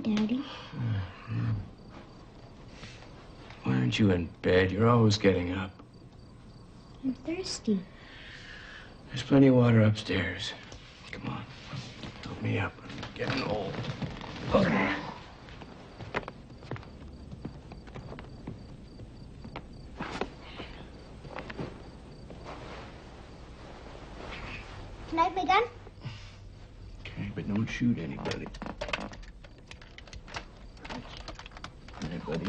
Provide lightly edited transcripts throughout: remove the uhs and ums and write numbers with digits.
Daddy. Why aren't you in bed? You're always getting up. I'm thirsty. There's plenty of water upstairs. Come on. Help me up. I'm getting old. Okay. Can I have my gun? Okay, but don't shoot anybody. All right, buddy.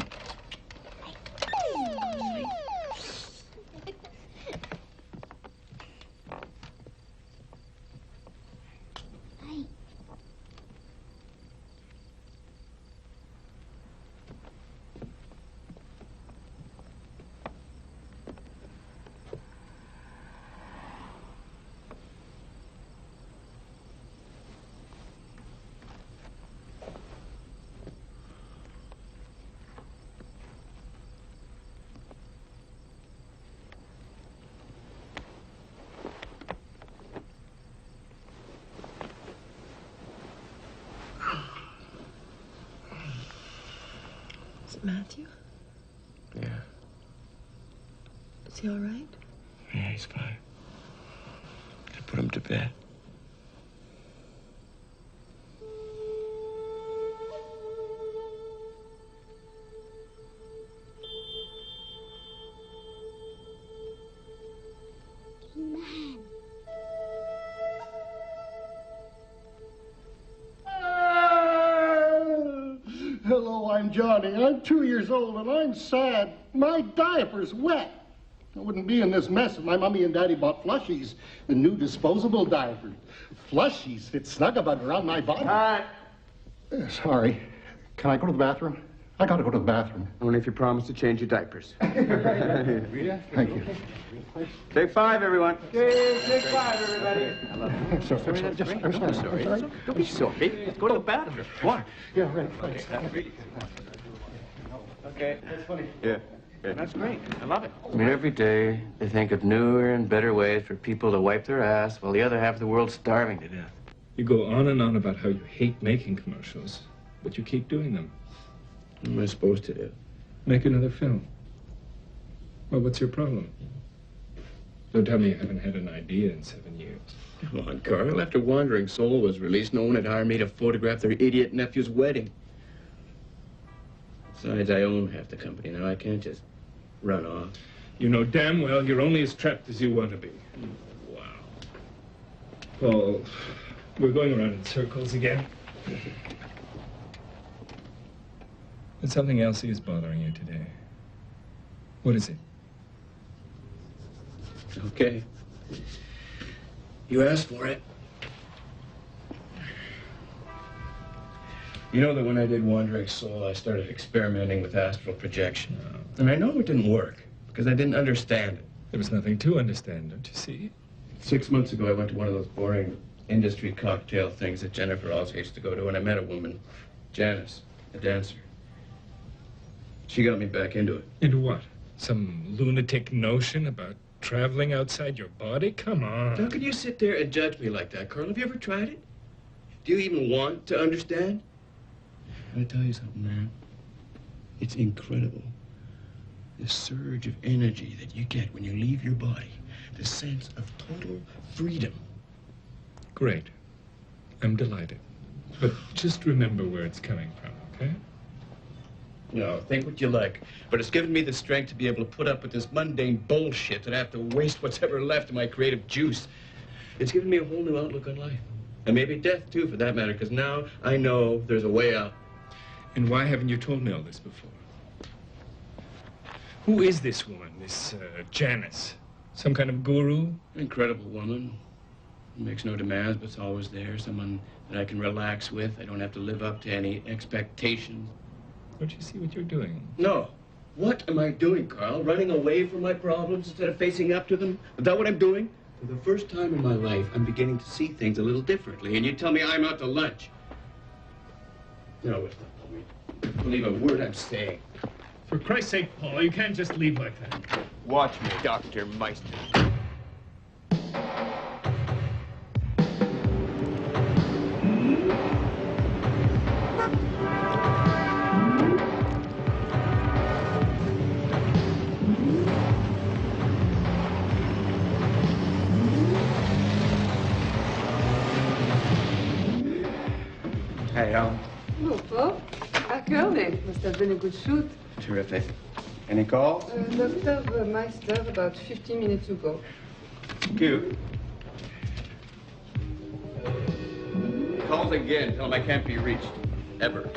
Matthew? Yeah. Is he all right? Yeah, he's fine. I put him to bed. Man. Hello, I'm Johnny. I'm 2 years old and I'm sad. My diaper's wet. I wouldn't be in this mess if my mommy and daddy bought Flushies, the new disposable diapers. Flushies fit snug-a-bug around my body. Hi. Sorry. Can I go to the bathroom? I gotta go to the bathroom. Only if you promise to change your diapers. Thank you. Take 5, everyone. Take 5, everybody. I'm sorry. Don't be sorry. Let's go to the bathroom. Come on. Yeah, right. Okay, that's funny. Yeah. That's great. I love it. I mean, every day they think of newer and better ways for people to wipe their ass while the other half of the world's starving to death. You go on and on about how you hate making commercials, but you keep doing them. What am I supposed to do? Make another film. Well, what's your problem? Don't tell me you haven't had an idea in 7 years. Come on, Carl. After Wandering Soul was released, no one had hired me to photograph their idiot nephew's wedding. Besides, I own half the company now. I can't just run off. You know damn well you're only as trapped as you want to be. Wow. Paul, we're going around in circles again. And something else is bothering you today. What is it? Okay. You asked for it. You know that when I did Wandering Soul, I started experimenting with astral projection. And I know it didn't work, because I didn't understand it. There was nothing to understand, don't you see? 6 months ago, I went to one of those boring industry cocktail things that Jennifer always used to go to, and I met a woman, Janice, a dancer. She got me back into it. Into what? Some lunatic notion about traveling outside your body? Come on. How can you sit there and judge me like that, Carl? Have you ever tried it? Do you even want to understand? Can I tell you something, man? It's incredible. The surge of energy that you get when you leave your body. The sense of total freedom. Great. I'm delighted. But just remember where it's coming from, okay? No, think what you like. But it's given me the strength to be able to put up with this mundane bullshit that I have to waste what's ever left of my creative juice. It's given me a whole new outlook on life. And maybe death, too, for that matter, because now I know there's a way out. And why haven't you told me all this before? Who is this woman, this Janice? Some kind of guru? Incredible woman. Makes no demands, but's always there. Someone that I can relax with. I don't have to live up to any expectations. Don't you see what you're doing? No. What am I doing, Carl? Running away from my problems instead of facing up to them? Is that what I'm doing? For the first time in my life, I'm beginning to see things a little differently, and you tell me I'm out to lunch. No, it's not. Don't believe a word I'm saying. For Christ's sake, Paul, you can't just leave like that. Watch me, Dr. Meister. Bene. Must have been a good shoot. Terrific. Any calls? Dr. Meister, about 15 minutes ago. Cute. Calls again. Tell him I can't be reached. Ever.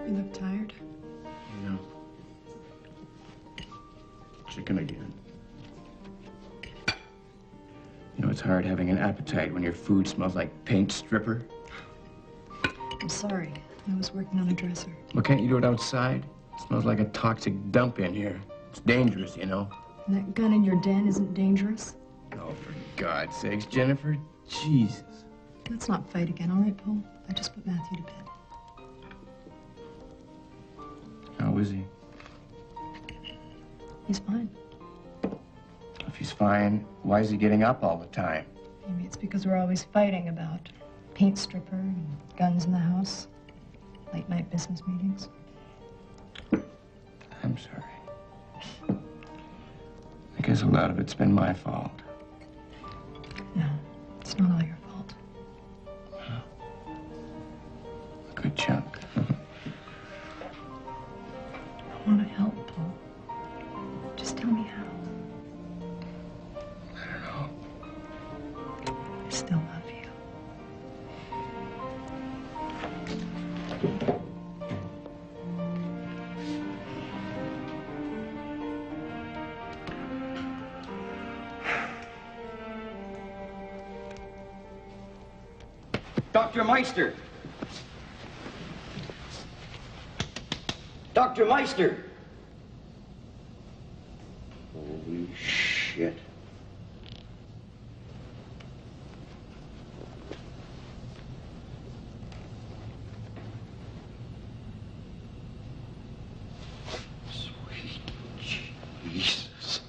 You look tired. No. Chicken again. You know, it's hard having an appetite when your food smells like paint stripper. I'm sorry. I was working on a dresser. Well, can't you do it outside? It smells like a toxic dump in here. It's dangerous, you know. And that gun in your den isn't dangerous? Oh, for God's sakes, Jennifer. Jesus. Let's not fight again, all right, Paul? I just put Matthew to bed. How is he? He's fine. he's fine, why is he getting up all the time? Maybe it's because we're always fighting about paint stripper and guns in the house, late night business meetings. I'm sorry. I guess a lot of it's been my fault. No, it's not all your fault. A good chunk. I want to help, Paul. Just tell me how. I don't know. I still love you. Dr. Meister! Dr. Meister! Holy shit. Sweet Jesus.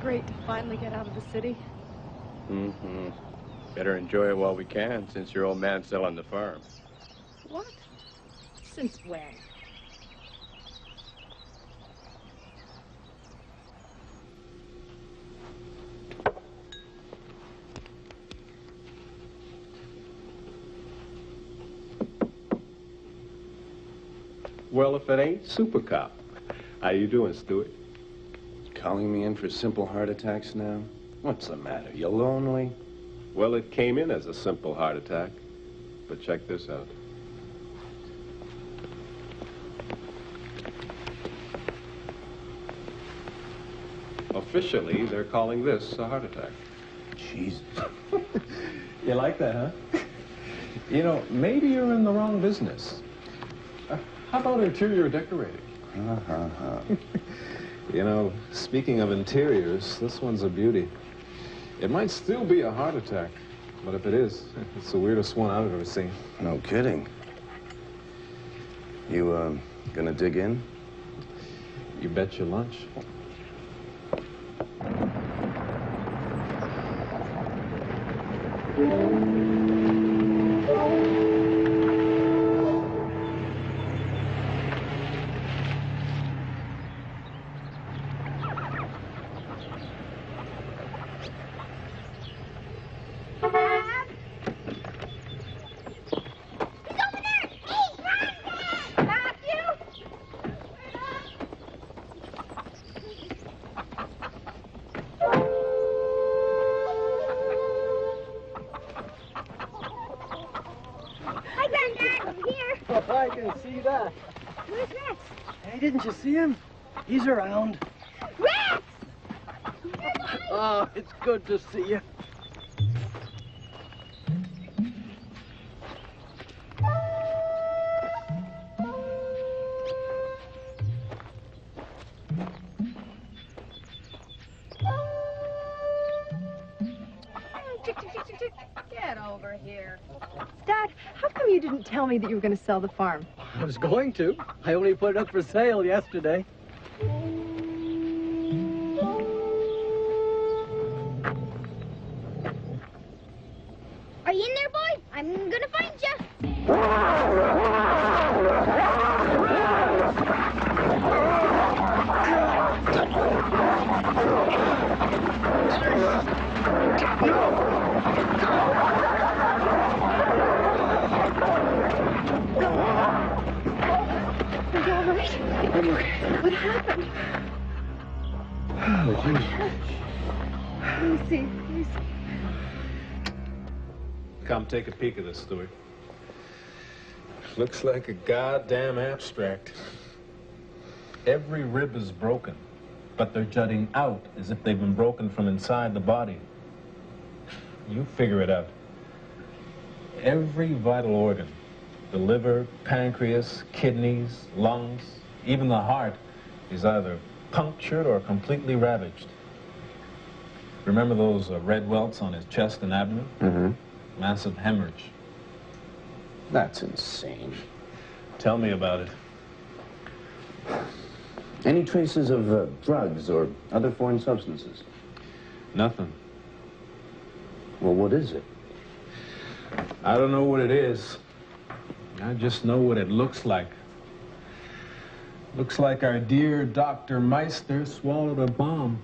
Great to finally get out of the city. Mm-hmm. Better enjoy it while we can, since your old man's selling the farm. What? Since when? Well, if it ain't Super Cop. How you doing, Stuart? Calling me in for simple heart attacks now? What's the matter? You lonely? Well, it came in as a simple heart attack. But check this out. Officially, they're calling this a heart attack. Jesus. You like that, huh? You know, maybe you're in the wrong business. How about interior decorating? You know, speaking of interiors, this one's a beauty. It might still be a heart attack, but if it is, it's the weirdest one I've ever seen. No kidding. You, gonna dig in? You bet your lunch. I can see that. Where's Rex? Hey, didn't you see him? He's around. Rex! Oh, it's good to see you. Get over here. Dad, how come you didn't tell me that you were going to sell the farm? I was going to. I only put it up for sale yesterday. Are you in there, boy? I'm gonna find you. Are you all right? I'm okay. What happened? Oh, geez. Let me see. Let me see. Come take a peek at this, Stuart. Looks like a goddamn abstract. Every rib is broken, but they're jutting out as if they've been broken from inside the body. You figure it out. Every vital organ, the liver, pancreas, kidneys, lungs, even the heart, is either punctured or completely ravaged. Remember those red welts on his chest and abdomen? Mm-hmm. Massive hemorrhage. That's insane. Tell me about it. Any traces of drugs or other foreign substances? Nothing. Well, what is it? I don't know what it is. I just know what it looks like. Looks like our dear Dr. Meister swallowed a bomb.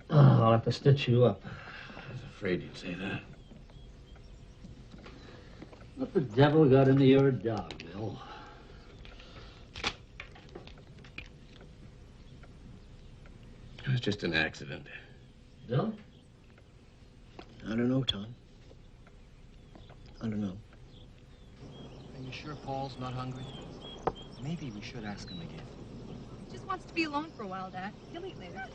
I'll have to stitch you up. I was afraid you'd say that. What the devil got into your dog, Bill? It was just an accident. Bill? I don't know, Tom. I don't know. Are you sure Paul's not hungry? Maybe we should ask him again. He just wants to be alone for a while, Dad. He'll eat later.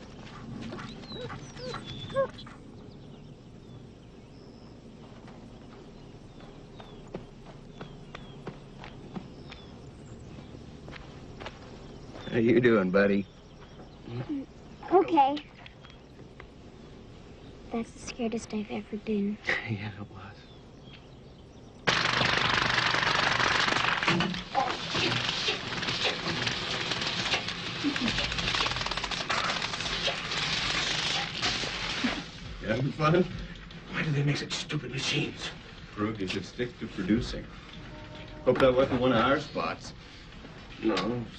How you doing, buddy? Okay. That's the scaredest I've ever been. Yeah, it was. You having fun? Why do they make such stupid machines? Prove you should stick to producing. Hope that wasn't one of our spots. No,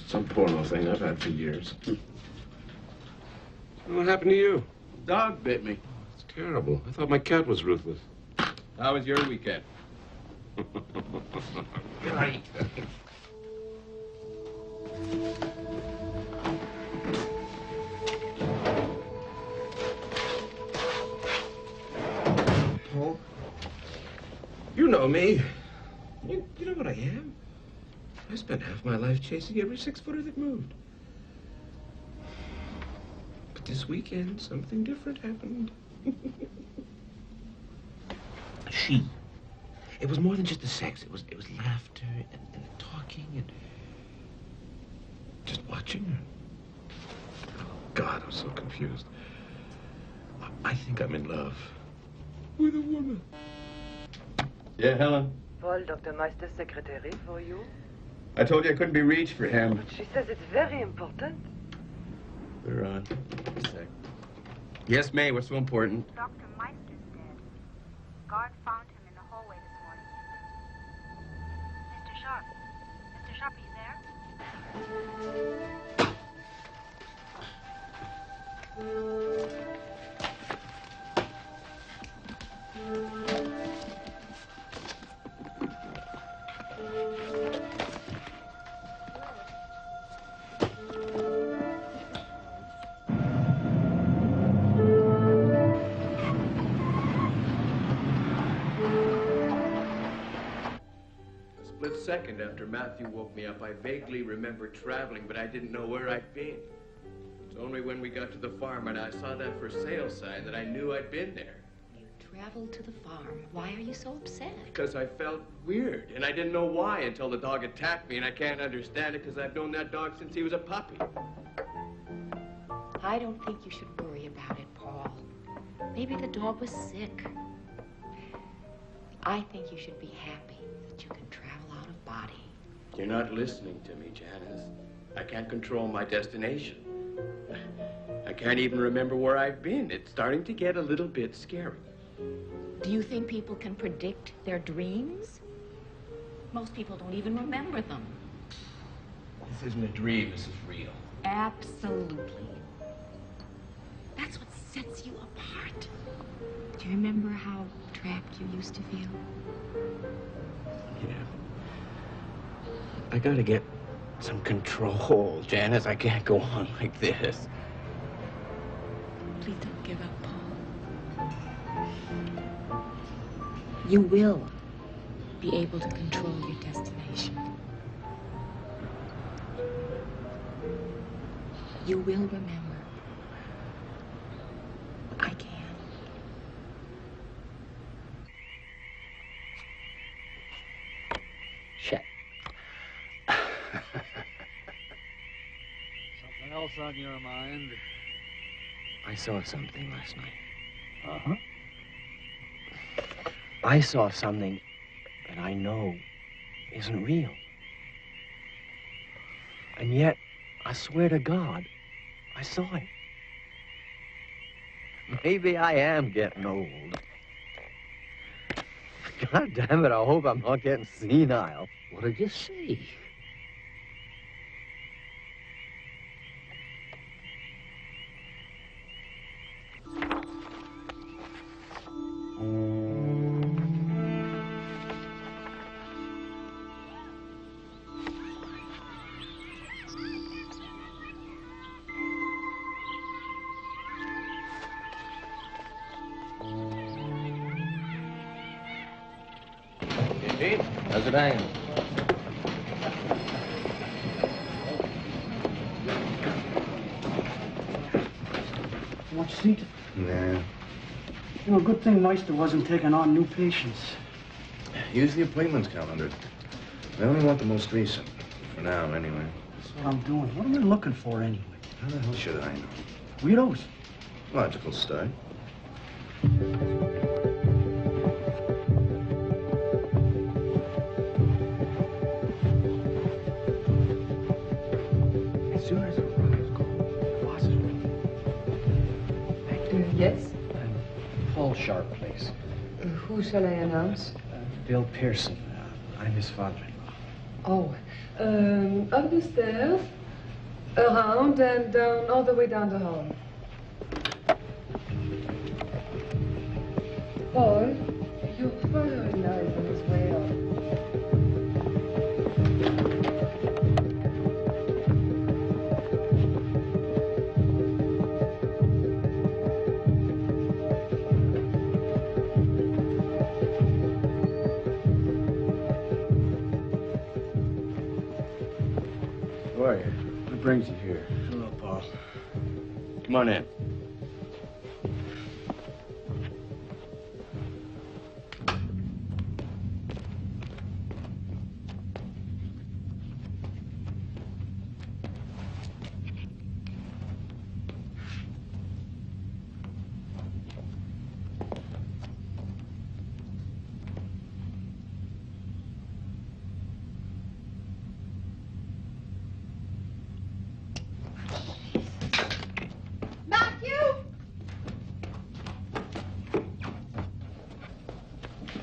some porno thing I've had for years. What happened to you? Dog bit me. It's terrible. I thought my cat was ruthless. How was your weekend? Right. Paul? You know me. You know what I am. I spent half my life chasing every six-footer that moved. But this weekend, something different happened. She. It was more than just the sex. It was laughter and talking and just watching her. Oh, God, I'm so confused. I think I'm in love with a woman. Yeah, Helen? Paul, Dr. Meister's secretary for you. I told you I couldn't be reached for him. She says it's very important. We're on. A sec. Yes, May, what's so important? Dr. Meister's dead. Guard found him in the hallway this morning. Mr. Sharp. Mr. Sharp, are you there? Second after Matthew woke me up, I vaguely remember traveling, but I didn't know where I'd been. It's only when we got to the farm and I saw that for sale sign that I knew I'd been there. You traveled to the farm. Why are you so upset? Because I felt weird, and I didn't know why until the dog attacked me, and I can't understand it because I've known that dog since he was a puppy. I don't think you should worry about it, Paul. Maybe the dog was sick. I think you should be happy that you can travel out of body. You're not listening to me, Janice. I can't control my destination. I can't even remember where I've been. It's starting to get a little bit scary. Do you think people can predict their dreams? Most people don't even remember them. This isn't a dream, this is real. Absolutely. That's what sets you apart. Do you remember how trapped you used to feel? Yeah. I gotta get some control, Janice. I can't go on like this. Please don't give up, Paul. You will be able to control your destination. You will remember. I can. Shit. Something else on your mind? I saw something last night. Uh-huh. I saw something that I know isn't real. And yet, I swear to God, I saw it. Maybe I am getting old. God damn it, I hope I'm not getting senile. What did you see? How's it hanging? You want your seat? Nah. You know, good thing Meister wasn't taking on new patients. Use the appointments calendar. I only want the most recent. For now, anyway. That's what I'm doing. What am I looking for anyway? How the hell should I know? Weirdos. Logical start. As soon as it arrives, call Foster. Yes? Paul Sharp place. Who shall I announce? Bill Pearson. I'm his father-in-law. Oh, up the stairs, around and down, all the way down the hall. Paul, your father-in-law is on his way up. Who are you? What brings you here? Hello, Paul. Come on in.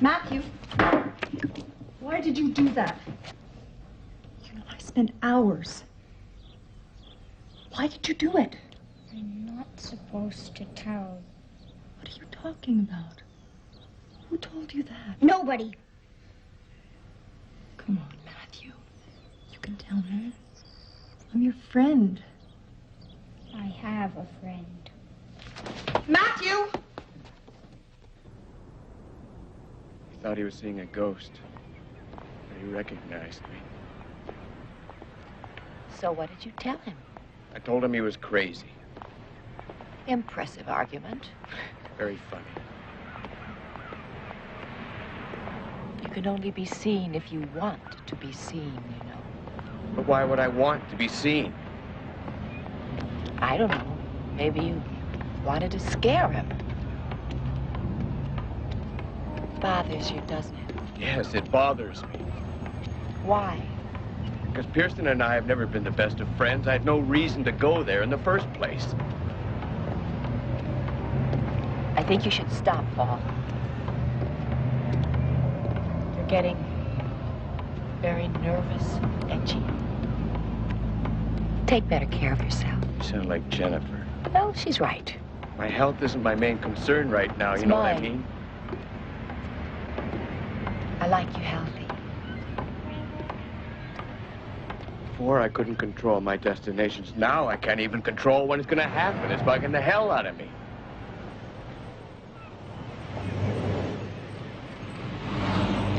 Matthew, why did you do that? You know, I spent hours. Why did you do it? I'm not supposed to tell. What are you talking about? Who told you that? Nobody. Come on, Matthew. You can tell me. I'm your friend. I have a friend. Matthew! He thought he was seeing a ghost, but he recognized me. So what did you tell him? I told him he was crazy. Impressive argument. Very funny. You can only be seen if you want to be seen, you know. But why would I want to be seen? I don't know. Maybe you wanted to scare him. Bothers you, doesn't it? Yes, it bothers me. Why? Because Pearson and I have never been the best of friends. I had no reason to go there in the first place. I think you should stop, Paul. You're getting very nervous, edgy. Take better care of yourself. You sound like Jennifer. No, she's right. My health isn't my main concern right now, It's you know what I mine. mean? I like you healthy. Before I couldn't control my destinations. Now I can't even control when it's gonna happen. It's bugging the hell out of me.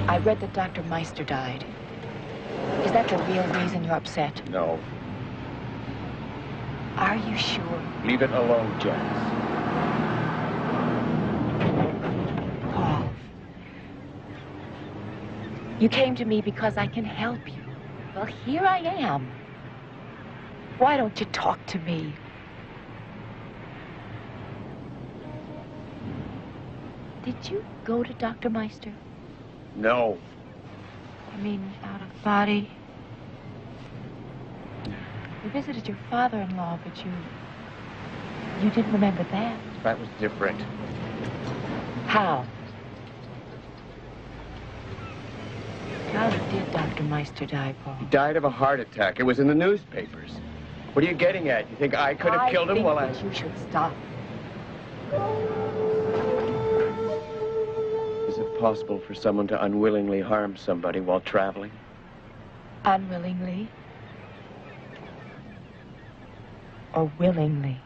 I read that Dr. Meister died. Is that the real reason you're upset? No. Are you sure? Leave it alone, Janice. Paul. You came to me because I can help you. Well, here I am. Why don't you talk to me? Did you go to Dr. Meister? No. I mean, out of body? You visited your father-in-law, but you didn't remember that. That was different. How? How did Dr. Meister die, Paul? He died of a heart attack. It was in the newspapers. What are you getting at? You think I could have killed him while I think you should stop. Is it possible for someone to unwillingly harm somebody while traveling? Unwillingly? Or willingly?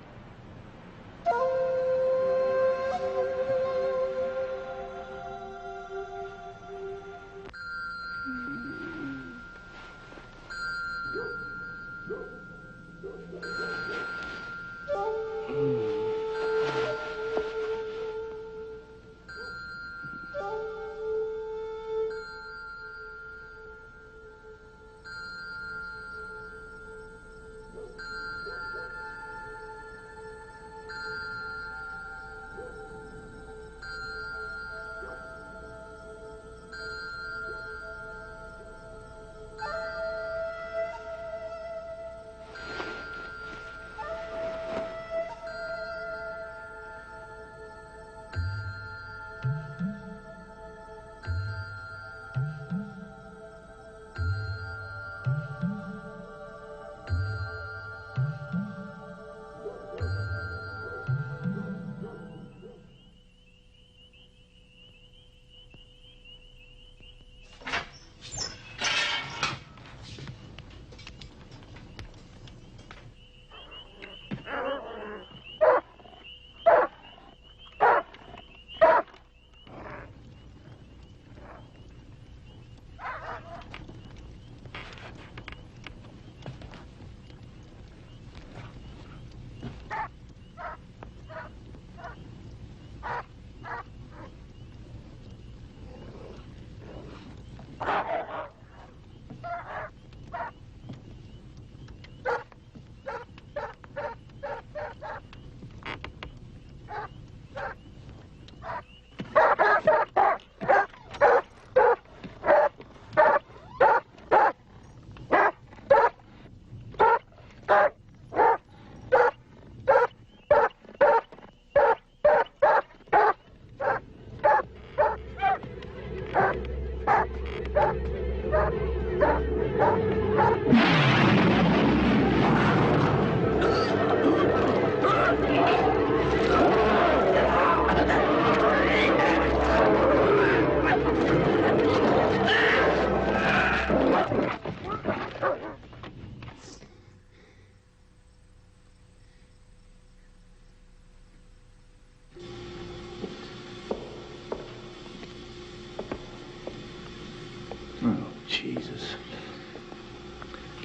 Oh, Jesus.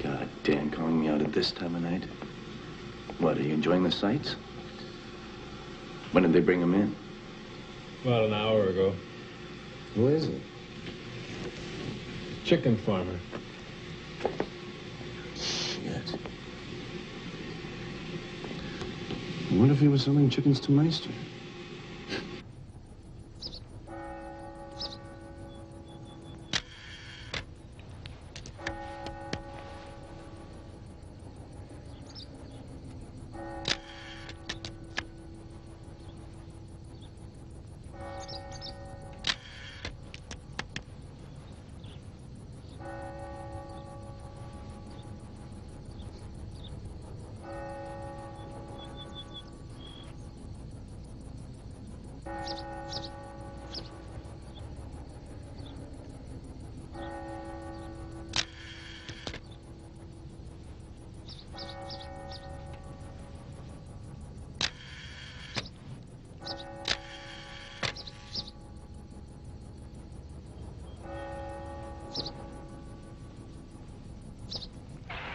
God damn, calling me out at this time of night. What, are you enjoying the sights? When did they bring him in? About an hour ago. Who is it? Chicken farmer. Shit. What if he was selling chickens to Meister?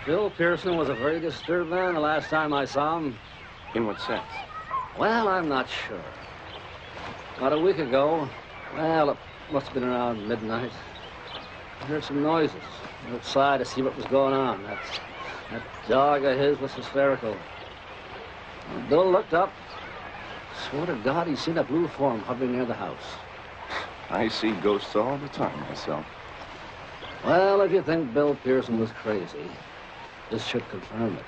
Bill Pearson was a very disturbed man the last time I saw him. In what sense? Well, I'm not sure. About a week ago, well, it must have been around midnight, I heard some noises. I went outside to see what was going on. That dog of his was hysterical. When Bill looked up, swore to God he'd seen a blue form hovering near the house. I see ghosts all the time myself. Well, if you think Bill Pearson was crazy, this should confirm it.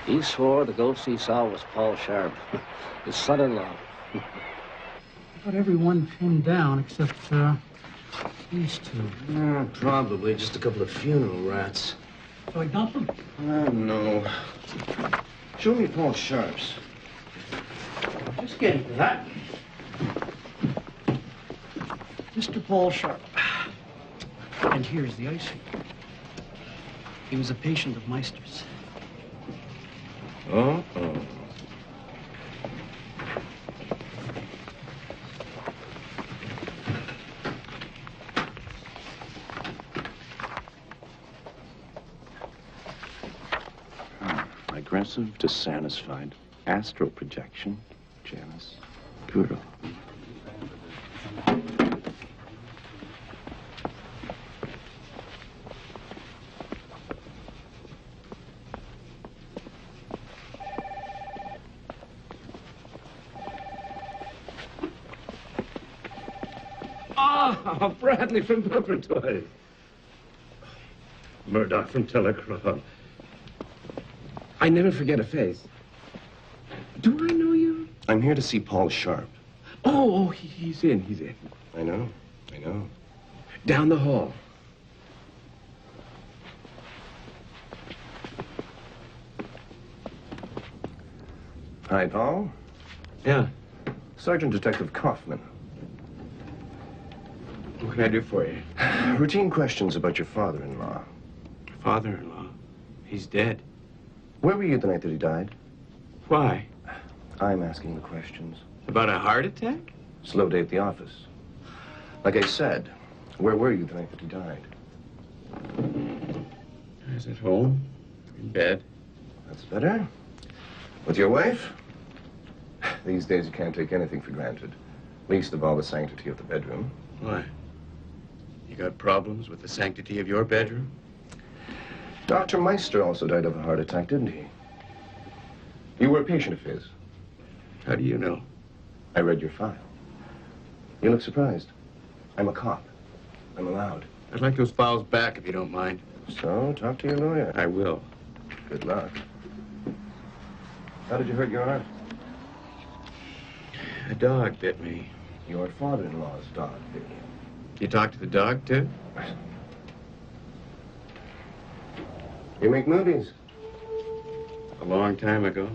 He swore the ghost he saw was Paul Sharp, his son-in-law. Got everyone pinned down except these two. Probably just a couple of funeral rats. So I dump them? No. Show me Paul Sharp's. Just getting to that. Mr. Paul Sharp. And here's the icing. He was a patient of Meister's. Uh-oh. Aggressive, dissatisfied, astral projection, Janice. Poodle. Ah, Bradley from Peppertoy. Murdoch from Telecron. I never forget a face. Do I know you? I'm here to see Paul Sharp. Oh, he's in. I know. Down the hall. Hi, Paul. Yeah. Sergeant Detective Kaufman. What can I do for you? Routine questions about your father-in-law. Father-in-law? He's dead. Where were you the night that he died? Why? I'm asking the questions. About a heart attack? Slow day at the office. Like I said, where were you the night that he died? I was at home, in bed. That's better. With your wife? These days you can't take anything for granted. Least of all the sanctity of the bedroom. Why? You got problems with the sanctity of your bedroom? Dr. Meister also died of a heart attack, didn't he? You were a patient of his. How do you know? I read your file. You look surprised. I'm a cop. I'm allowed. I'd like those files back if you don't mind. So, talk to your lawyer. I will. Good luck. How did you hurt your arm? A dog bit me. Your father-in-law's dog bit you. You talked to the dog, too? You make movies? A long time ago.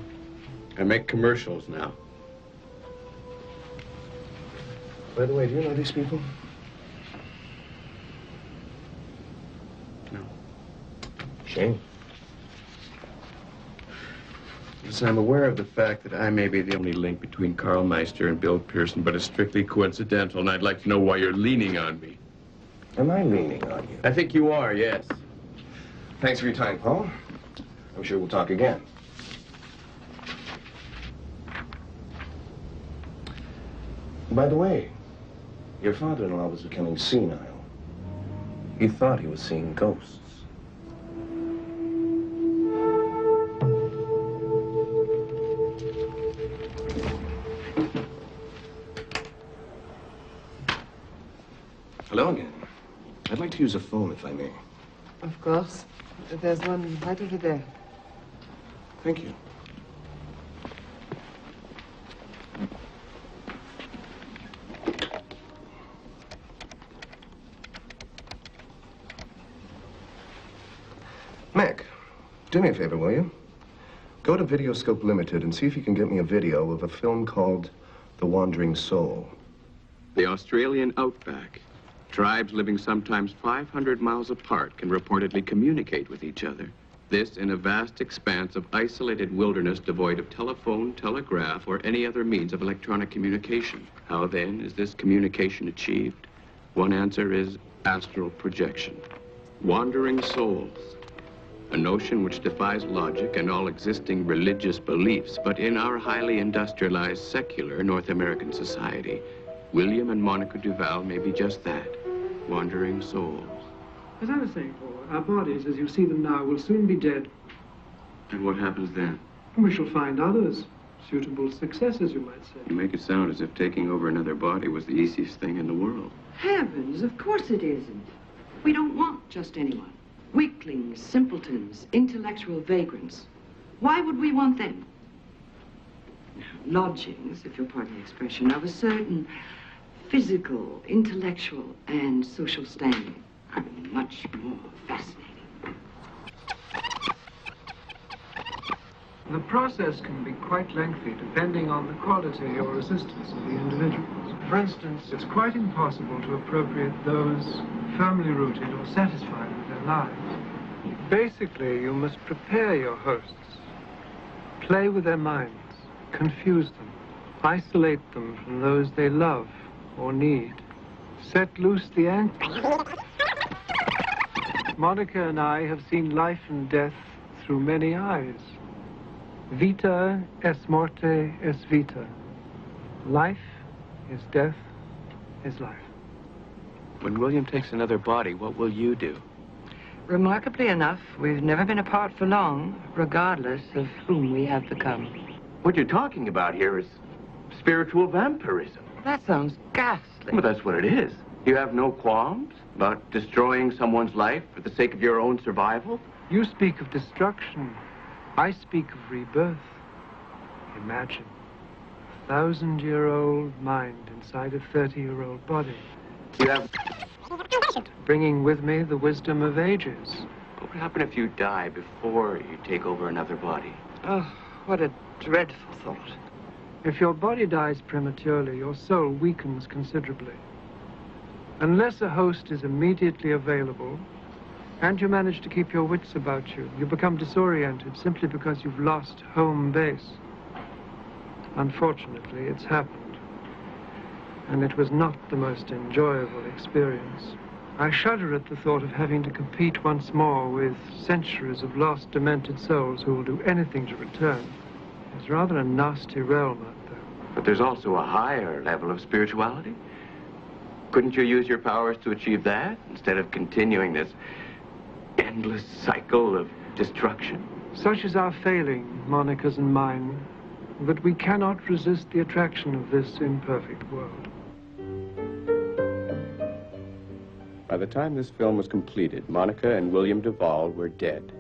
I make commercials now. By the way, do you know these people? No. Shame. Yes, I'm aware of the fact that I may be the only link between Carl Meister and Bill Pearson, but it's strictly coincidental, and I'd like to know why you're leaning on me. Am I leaning on you? I think you are, yes. Thanks for your time, Paul. I'm sure we'll talk again. By the way, your father-in-law was becoming senile. He thought he was seeing ghosts. Hello again. I'd like to use a phone, if I may. Of course. There's one right over there. Thank you. Mac, do me a favor, will you? Go to Videoscope Limited and see if you can get me a video of a film called The wandering soul. The Australian outback. Tribes living sometimes 500 miles apart can reportedly communicate with each other. This in a vast expanse of isolated wilderness devoid of telephone, telegraph, or any other means of electronic communication. How then is this communication achieved? One answer is astral projection. Wandering souls. A notion which defies logic and all existing religious beliefs, but in our highly industrialized, secular North American society, William and Monica Duval may be just that, wandering souls. As I was saying, Paul, our bodies, as you see them now, will soon be dead. And what happens then? We shall find others, suitable successors, you might say. You make it sound as if taking over another body was the easiest thing in the world. Heavens, of course it isn't. We don't want just anyone. Weaklings, simpletons, intellectual vagrants. Why would we want them? Lodgings, if you'll pardon the expression, of a certain physical, intellectual, and social standing are much more fascinating. The process can be quite lengthy, depending on the quality or resistance of the individuals. For instance, it's quite impossible to appropriate those firmly rooted or satisfied with their lives. Basically, you must prepare your hosts, play with their minds, confuse them, isolate them from those they love or need, set loose the anchor. Monica and I have seen life and death through many eyes. Vita est morte est vita. Life is death is life. When William takes another body, what will you do? Remarkably enough, we've never been apart for long, regardless of whom we have become. What you're talking about here is spiritual vampirism. That sounds ghastly. But that's what it is. You have no qualms about destroying someone's life for the sake of your own survival? You speak of destruction. I speak of rebirth. Imagine a 1,000-year-old mind inside a 30-year-old body. You have... Bringing with me the wisdom of ages. What would happen if you die before you take over another body? Oh, what a dreadful thought. If your body dies prematurely, your soul weakens considerably. Unless a host is immediately available, and you manage to keep your wits about you, you become disoriented simply because you've lost home base. Unfortunately, it's happened. And it was not the most enjoyable experience. I shudder at the thought of having to compete once more with centuries of lost, demented souls who will do anything to return. It's rather a nasty realm out there. But there's also a higher level of spirituality. Couldn't you use your powers to achieve that instead of continuing this endless cycle of destruction? Such is our failing, Monica's and mine, that we cannot resist the attraction of this imperfect world. By the time this film was completed, Monica and William Duval were dead.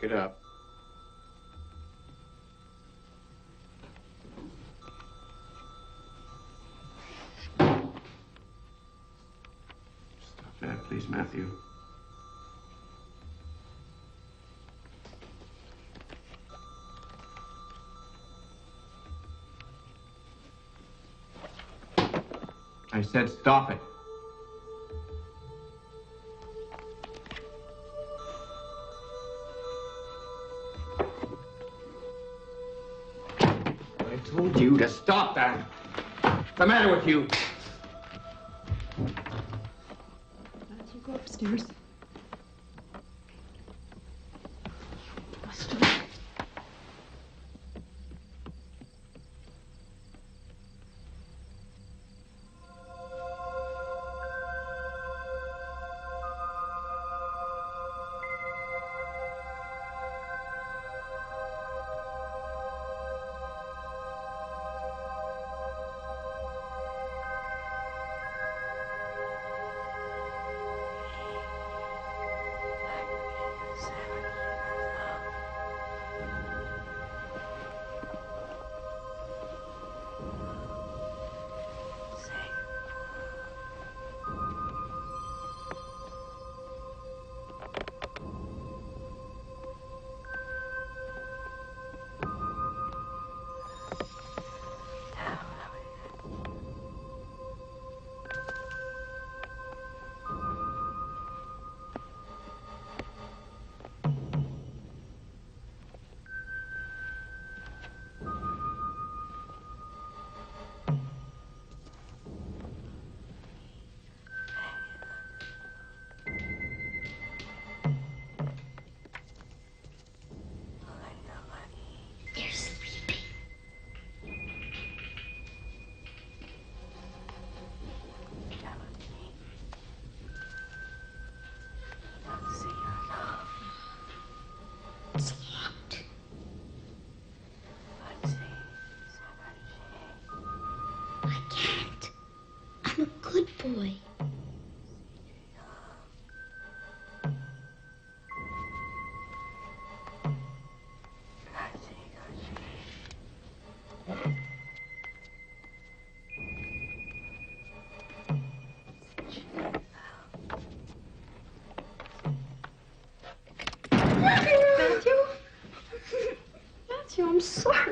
Pick it up. Stop that, please, Matthew. I said stop it. I told you to stop that. What's the matter with you? You go upstairs.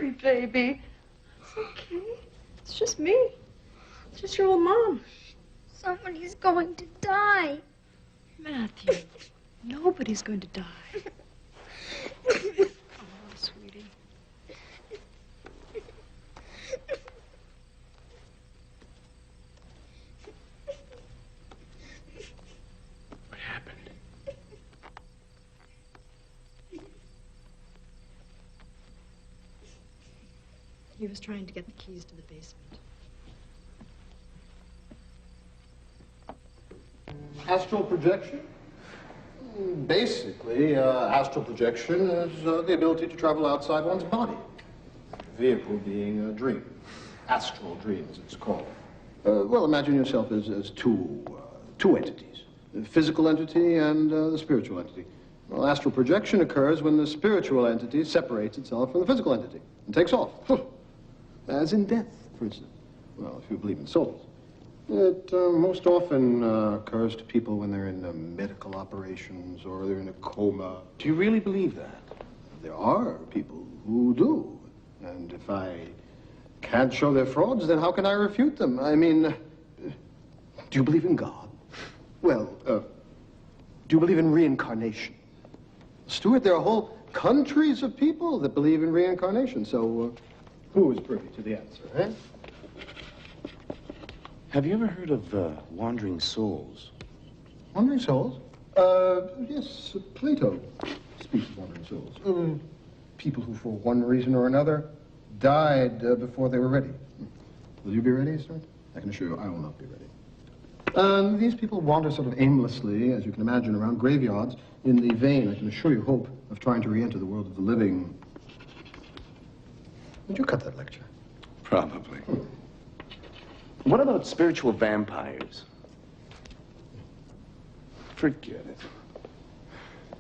worry, baby. It's okay. It's just me. It's just your old mom. Somebody's going to die. Matthew, nobody's going to die. Oh, sweetie. What happened? He was trying to get the keys to the basement. Astral projection? Basically, astral projection is the ability to travel outside one's body. Vehicle being a dream. Astral dream, as it's called. Well, imagine yourself as two entities. The physical entity and the spiritual entity. Well, astral projection occurs when the spiritual entity separates itself from the physical entity and takes off. As in death, for instance. Well, if you believe in souls. It most often occurs to people when they're in medical operations or they're in a coma. Do you really believe that? There are people who do. And if I can't show they're frauds, then how can I refute them? I mean, do you believe in God? Well, do you believe in reincarnation? Stuart, there are whole countries of people that believe in reincarnation. So who is privy to the answer, eh? Have you ever heard of wandering souls? Wandering souls? Yes, Plato speaks of wandering souls. People who, for one reason or another, died before they were ready. Will you be ready, sir? I can assure you I will not be ready. These people wander sort of aimlessly, as you can imagine, around graveyards in the vain, I can assure you, hope of trying to re-enter the world of the living. Would you cut that lecture? Probably. What about spiritual vampires? Forget it.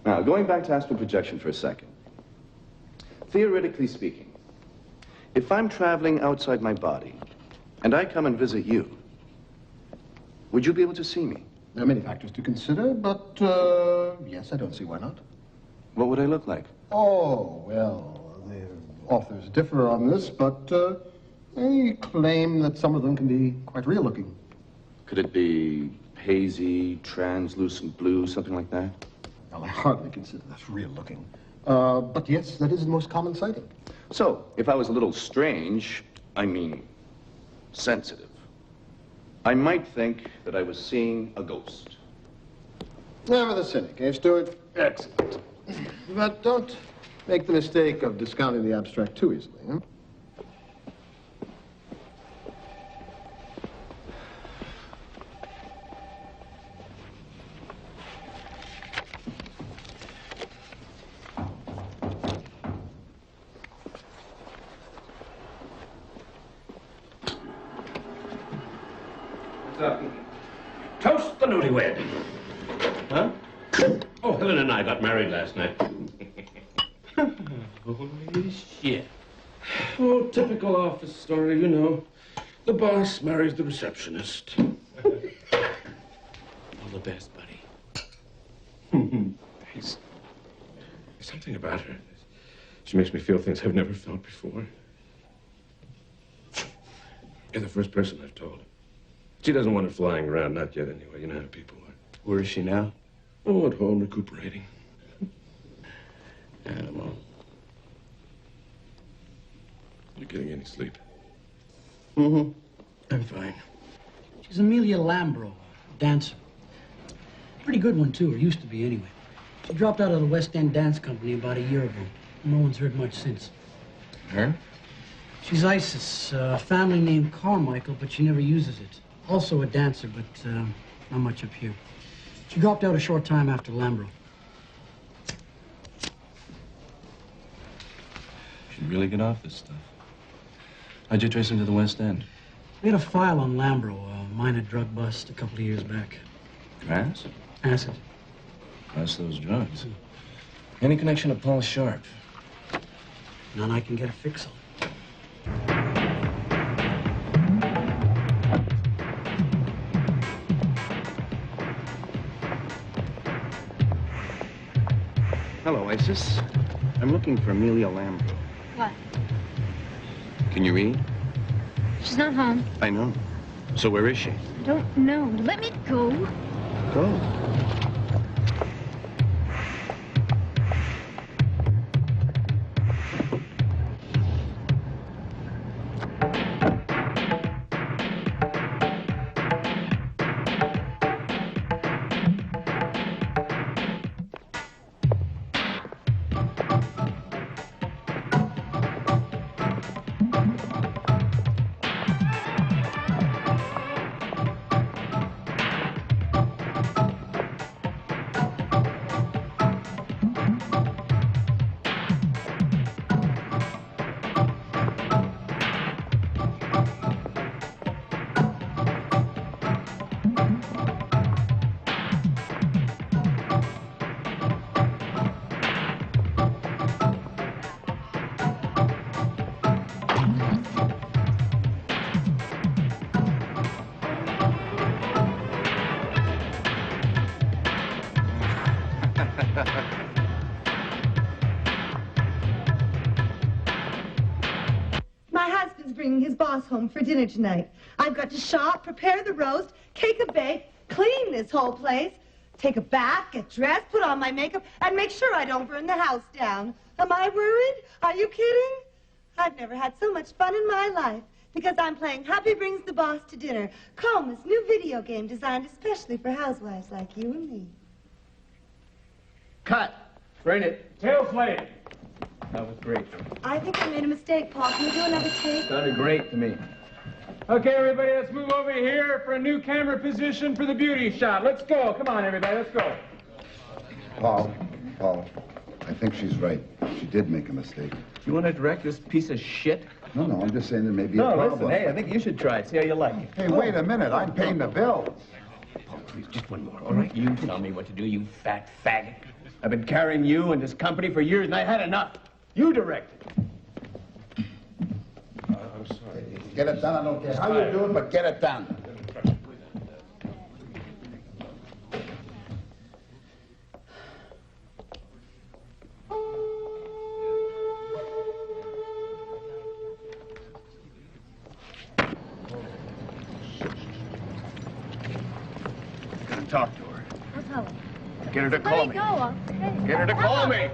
Now, going back to astral projection for a second. Theoretically speaking, if I'm traveling outside my body and I come and visit you, would you be able to see me? There are many factors to consider, but yes, I don't see why not. What would I look like? Oh, well, the authors differ on this, but they claim that some of them can be quite real looking. Could it be hazy, translucent blue, something like that? Well, I hardly consider that real looking. But yes, that is the most common sighting. So, if I was a little strange, I mean sensitive, I might think that I was seeing a ghost. Never the cynic, eh, Stuart? Excellent. But don't make the mistake of discounting the abstract too easily, huh? Toast the newlywed. Huh? Oh, Helen and I got married last night. Holy shit. Oh, typical office story, you know. The boss marries the receptionist. All the best, buddy. There's something about her. She makes me feel things I've never felt before. You're the first person I've told. She doesn't want her flying around, not yet anyway. You know how people are. Where is she now? Oh, at home, recuperating. Animal. You getting any sleep? Mm-hmm. I'm fine. She's Amelia Lambro, dancer. Pretty good one, too, or used to be anyway. She dropped out of the West End Dance Company about a year ago. No one's heard much since. Her? She's Isis, a family named Carmichael, but she never uses it. Also a dancer, but not much up here. She dropped out a short time after Lambro. Should really get off this stuff. How'd you trace him to the West End? We had a file on Lambro, a minor drug bust a couple of years back. Grass? Acid. That's those drugs. Any connection to Paul Sharp? None I can get a fix on. Hello, Isis. I'm looking for Amelia Lambro. What? Can you read? She's not home. I know. So where is she? I don't know. Let me go. Go. My husband's bringing his boss home for dinner tonight. I've got to shop, prepare the roast, cake a bake, clean this whole place, take a bath, get dressed, put on my makeup, and make sure I don't burn the house down. Am I worried? Are you kidding? I've never had so much fun in my life because I'm playing Happy Brings the Boss to Dinner, Coma's new video game designed especially for housewives like you and me. Cut. Bring it. Tail flame. That was great. I think I made a mistake, Paul. Can we do another take? Sounded great to me. Okay, everybody, let's move over here for a new camera position for the beauty shot. Let's go. Come on, everybody, let's go. Paul, I think she's right. She did make a mistake. You want to direct this piece of shit? No, I'm just saying there may be a No, problem. listen, hey, I think you should try it. See how you like it. Hey, wait a minute. I'm paying the bills. Paul, please, just one more, all right? You tell me what to do, you fat faggot. I've been carrying you and this company for years, and I had enough. You direct it. I'm sorry. Get it done. I don't care how you do it, but get it done. Gotta talk to her. I'll tell her. Get her to call me. Let me go. Hey. Get her to call me. Hey.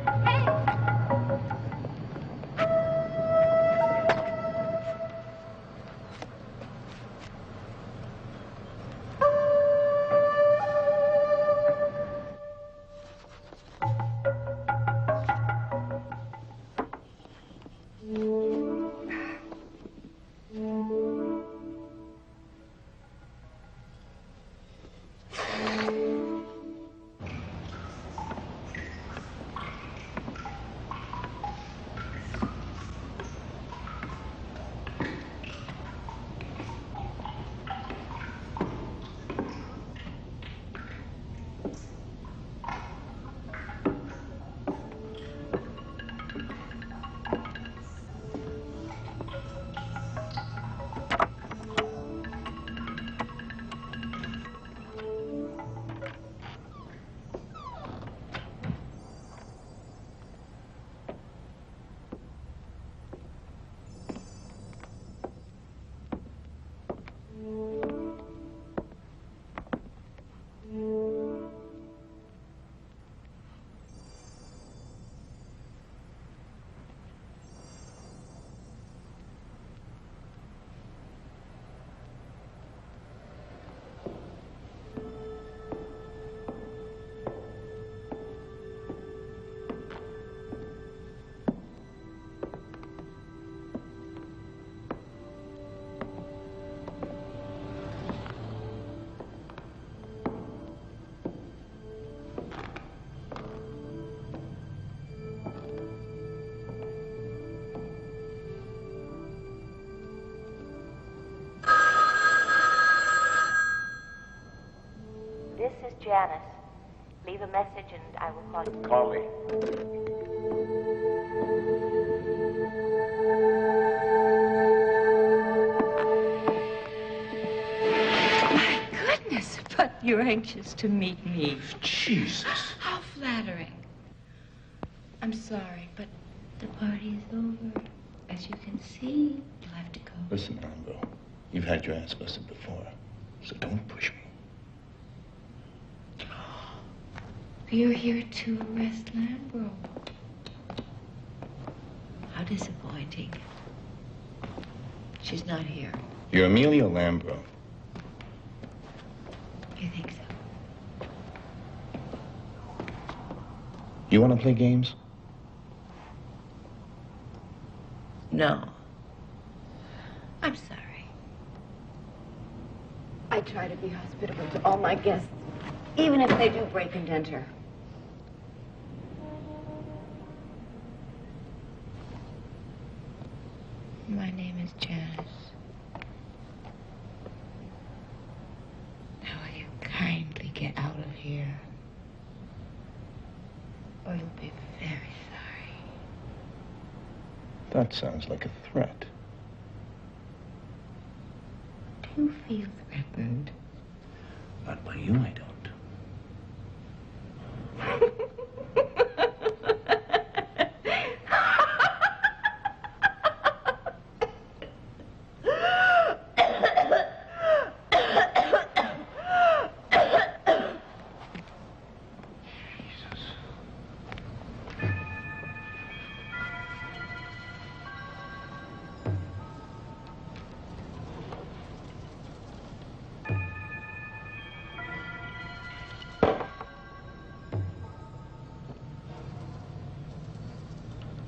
This is Janice. Leave a message and I will call you. Call me. My goodness, but you're anxious to meet me. Jesus. How flattering. I'm sorry, but the party is over. As you can see, you'll have to go. Listen, Lambro, you've had your ass busted before, so don't push me. You're here to arrest Lambro. How disappointing. She's not here. You're Amelia Lambro. You think so? You want to play games? No. I'm sorry. I try to be hospitable to all my guests, even if they do break and enter. My name is Janice. Now will you kindly get out of here? Or you'll be very sorry. That sounds like a threat. Do you feel threatened? Not by you, I don't.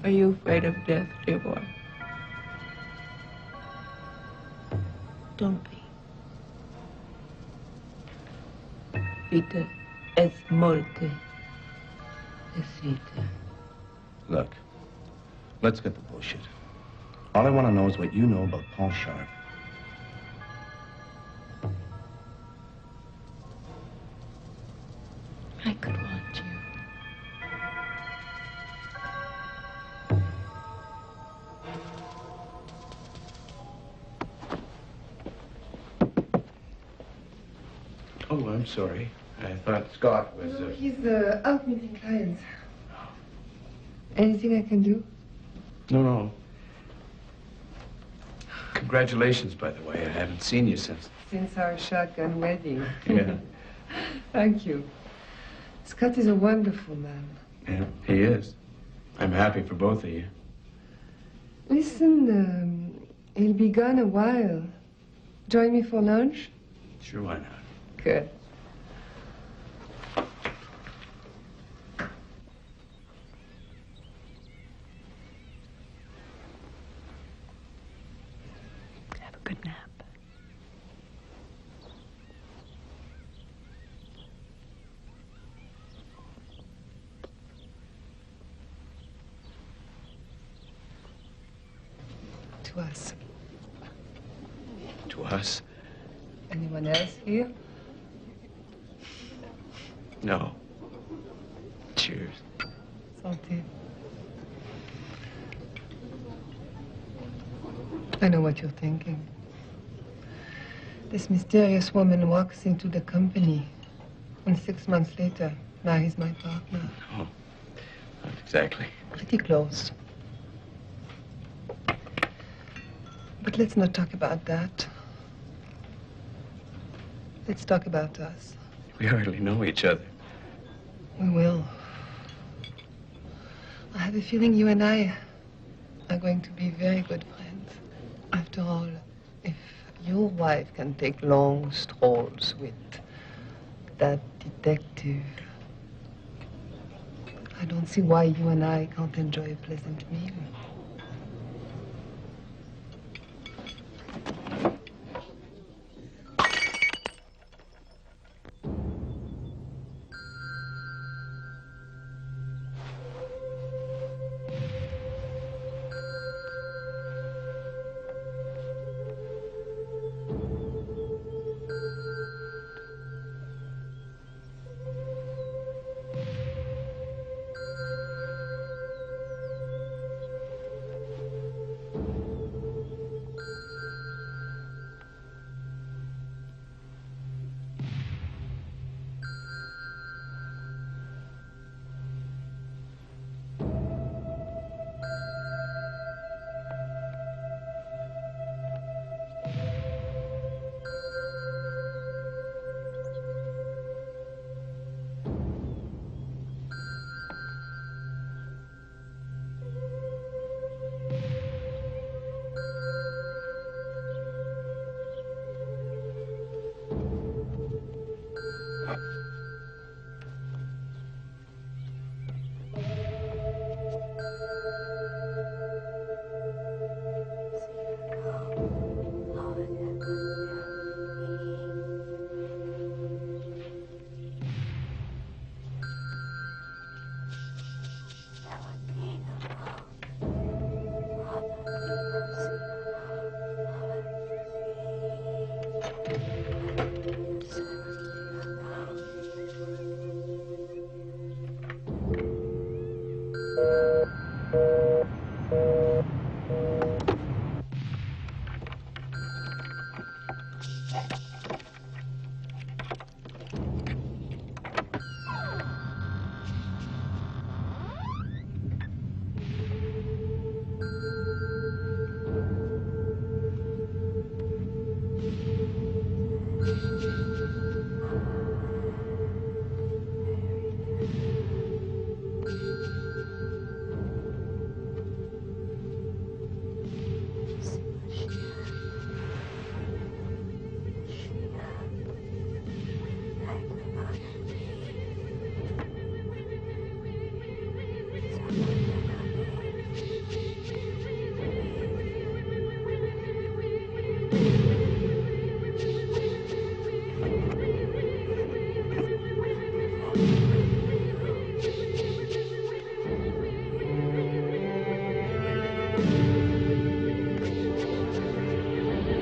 Are you afraid of death, dear boy? Don't be. Vita es muerte. Es vita. Look, let's get the bullshit. All I want to know is what you know about Paul Sharp. I could want you. Oh, I'm sorry. I thought Scott was... He's out meeting clients. Anything I can do? No. Congratulations, by the way. I haven't seen you since... Since our shotgun wedding. Yeah. Thank you. Scott is a wonderful man. Yeah, he is. I'm happy for both of you. Listen, he'll be gone a while. Join me for lunch? Sure, why not? Good. Have a good nap. To us. To us? Anyone else here? No. Cheers. Santé. I know what you're thinking. This mysterious woman walks into the company, and 6 months later, marries my partner. Oh, not exactly. Pretty close. But let's not talk about that. Let's talk about us. We hardly know each other. We will. I have a feeling you and I are going to be very good friends. After all, if your wife can take long strolls with that detective, I don't see why you and I can't enjoy a pleasant meal.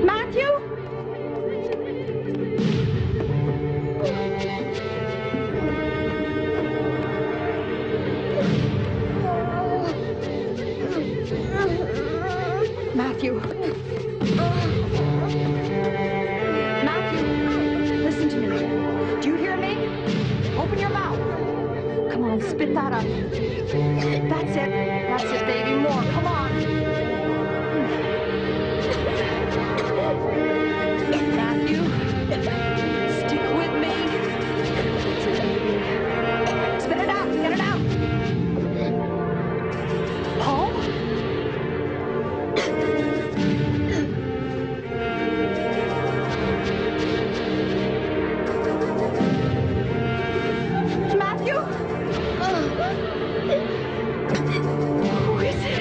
Matthew? Matthew. Matthew, listen to me. Do you hear me? Open your mouth. Come on, spit that up. That's it. That's it, baby. More. Come on. Matthew, stick with me. Spit it out. Get it out. Paul? Matthew? Who is it?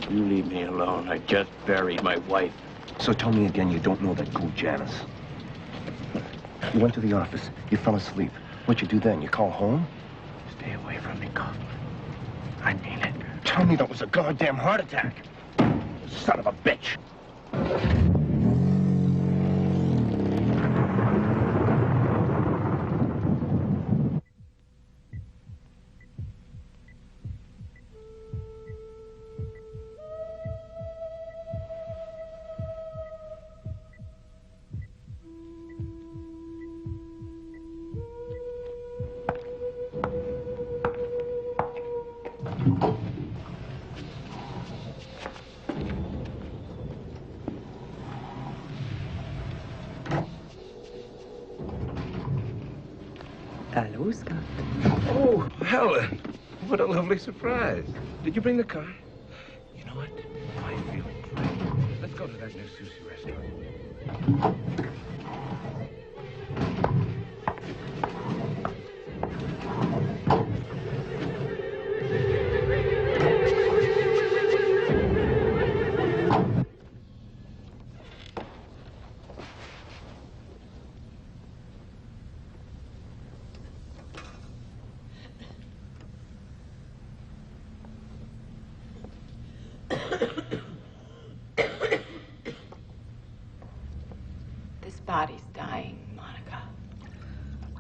You leave me alone. I just buried my wife. So tell me again you don't know that ghoul Janice. You went to the office. You fell asleep. What'd you do then? You call home? Stay away from me, Coughlin. I mean it. Tell me that was a goddamn heart attack. Son of a bitch. Hello, Scott. Oh, Helen. What a lovely surprise. Did you bring the car? You know what? I feel great. Let's go to that new sushi restaurant. This body's dying, Monica.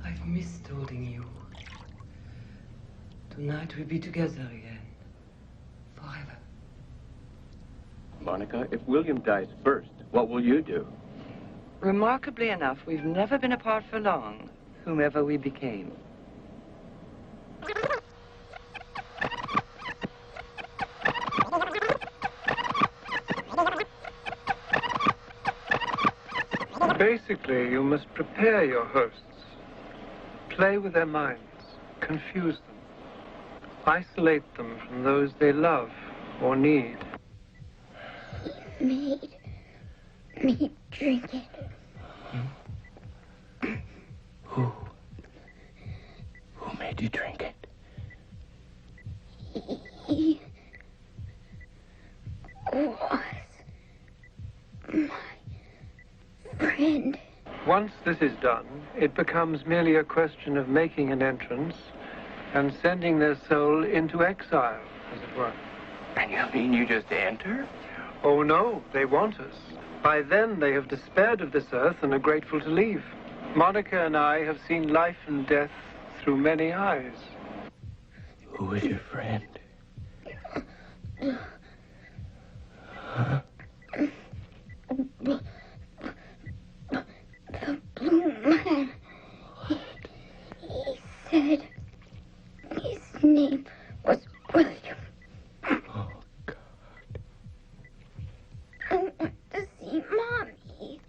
I've missed holding you. Tonight we'll be together again. Forever. Monica, if William dies first, what will you do? Remarkably enough, we've never been apart for long, whomever we became. Basically, you must prepare your hosts. Play with their minds, confuse them, isolate them from those they love or need. Made me drink it. Who made you drink it? He was. Once this is done, it becomes merely a question of making an entrance and sending their soul into exile, as it were. And you mean you just enter? Oh, no, they want us. By then, they have despaired of this earth and are grateful to leave. Monica and I have seen life and death through many eyes. Who is your friend? Huh? The blue man. He said his name was William. Oh, God. I want to see Mommy.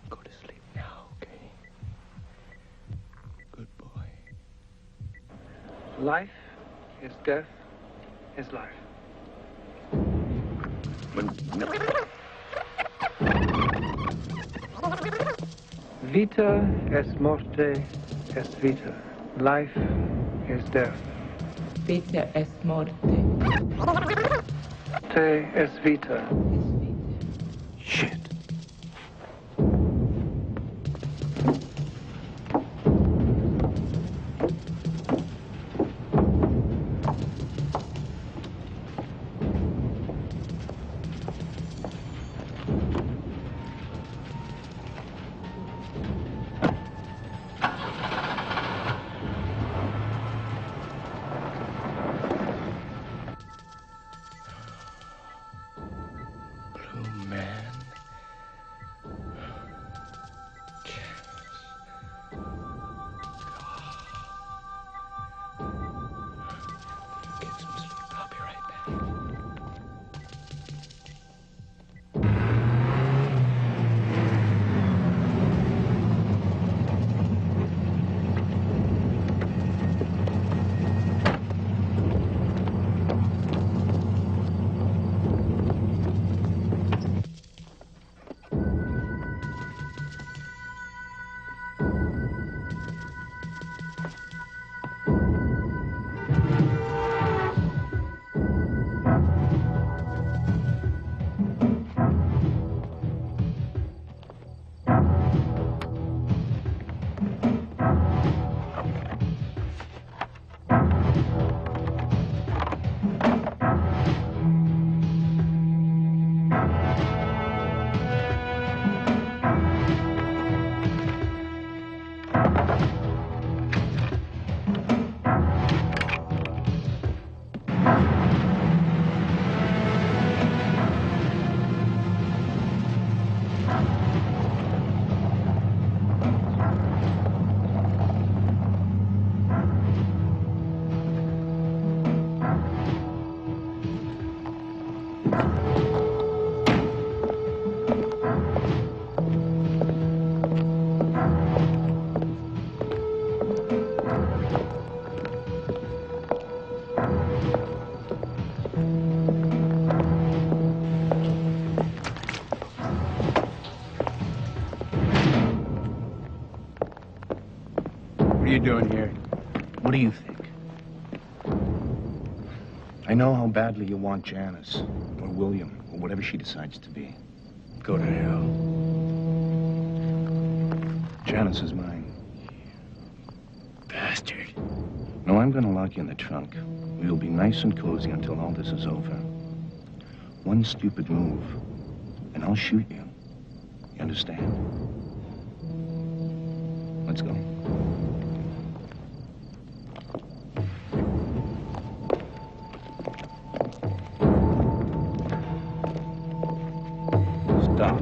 Go to sleep now, okay? Good boy. Life is death is life. Vita est morte est vita. Life is death. Vita est morte. Te est vita. Shit. What are you doing here? What do you think? I know how badly you want Janice, or William, or whatever she decides to be. Go to hell. Janice is mine. Bastard. No, I'm gonna lock you in the trunk. We'll be nice and cozy until all this is over. One stupid move, and I'll shoot you. You understand? Let's go. Stop.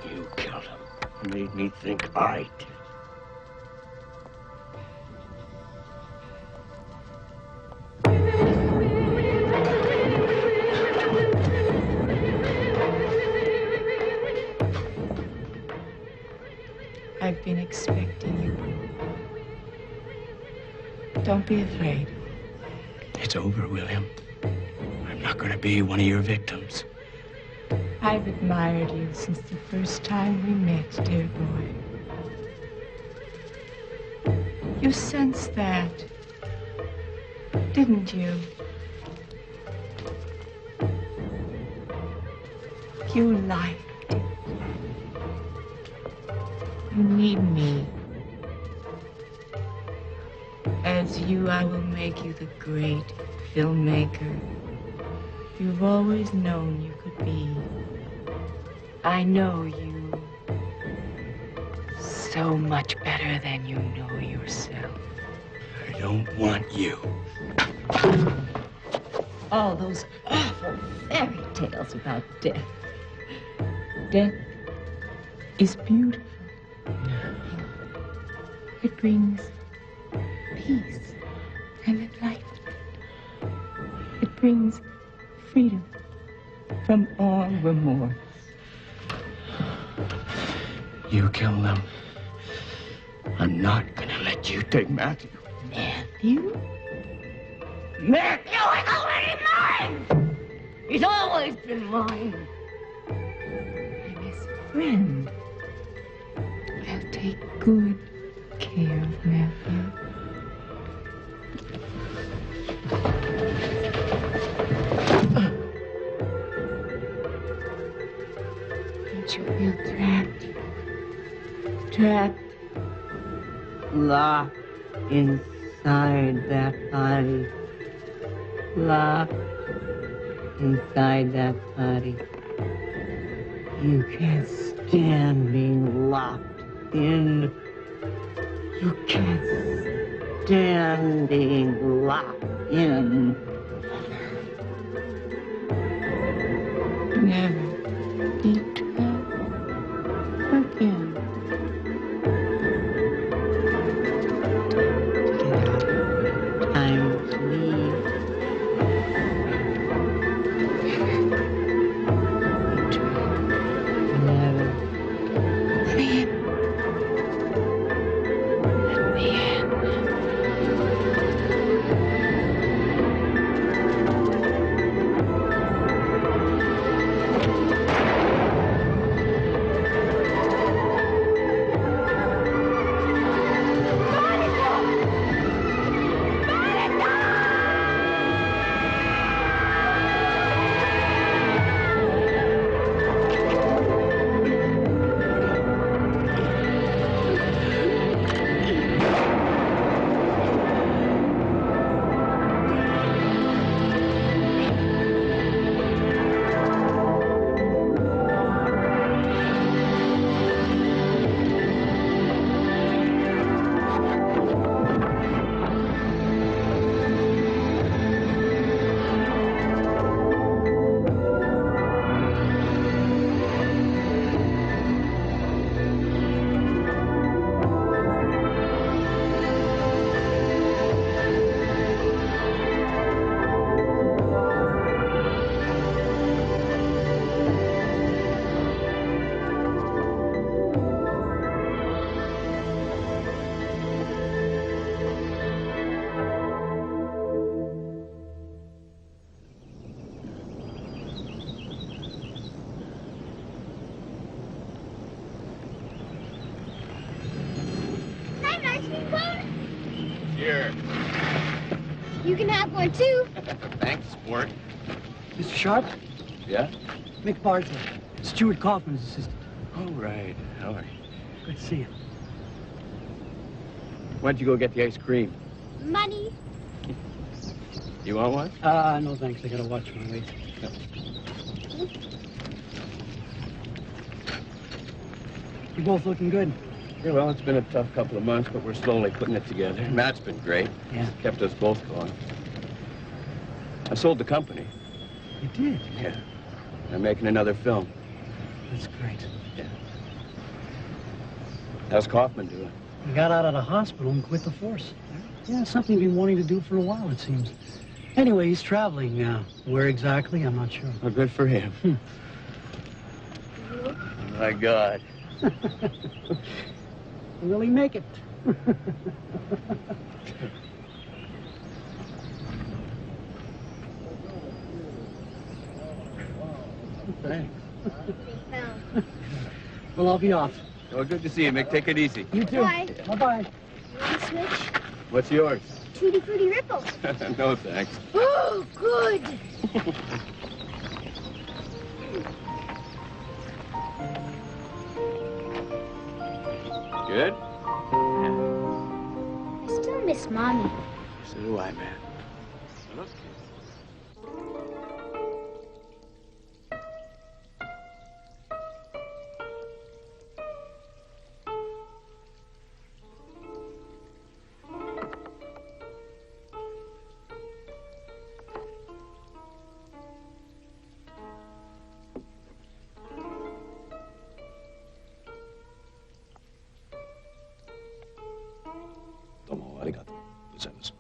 You killed him. Made me think I did. I've been expecting you. Don't be afraid. It's over, William. I'm not going to be one of your victims. I've admired you since the first time we met, dear boy. You sensed that, didn't you? You liked it. You need me. As you, I will make you the great filmmaker you've always known you could be. I know you so much better than you know yourself. I don't want you. All those awful fairy tales about death. Death is beautiful. It brings peace and enlightenment. It brings freedom from all remorse. You kill them. I'm not going to let you take Matthew. Matthew? Matthew is already mine! He's always been mine. I'm his friend. I'll take good care of Matthew. Don't you feel trapped? Trapped. Locked inside that body. Locked inside that body. You can't stand being locked in. You can't stand being locked in. Never be trapped again. Time to leave. Never. Leave. Let me in. Here. You can have one too. Thanks, sport. Mr. Sharp? Yeah? Mick Bartlett. Stuart Kaufman's assistant. Oh, right. How are you? Good to see you. Why don't you go get the ice cream? Money. You want one? No thanks. I gotta watch my weight. You're both looking good. Yeah, well, it's been a tough couple of months, but we're slowly putting it together. Matt's been great. Yeah. Kept us both going. I sold the company. You did? Yeah. I'm making another film. That's great. Yeah. How's Kaufman doing? He got out of the hospital and quit the force. Yeah, something he's been wanting to do for a while, it seems. Anyway, he's traveling now. Where exactly, I'm not sure. Well, good for him. Oh, my God. Will he make it? Thanks. Well, I'll be off. Well, good to see you, Mick. Take it easy. You too. Bye. Bye-bye. Want to switch? What's yours? Tutti Frutti Ripples. No, thanks. Oh, good. Good? I still miss Mommy. So do I, man. Look. Domo arigato. Gozaimasu.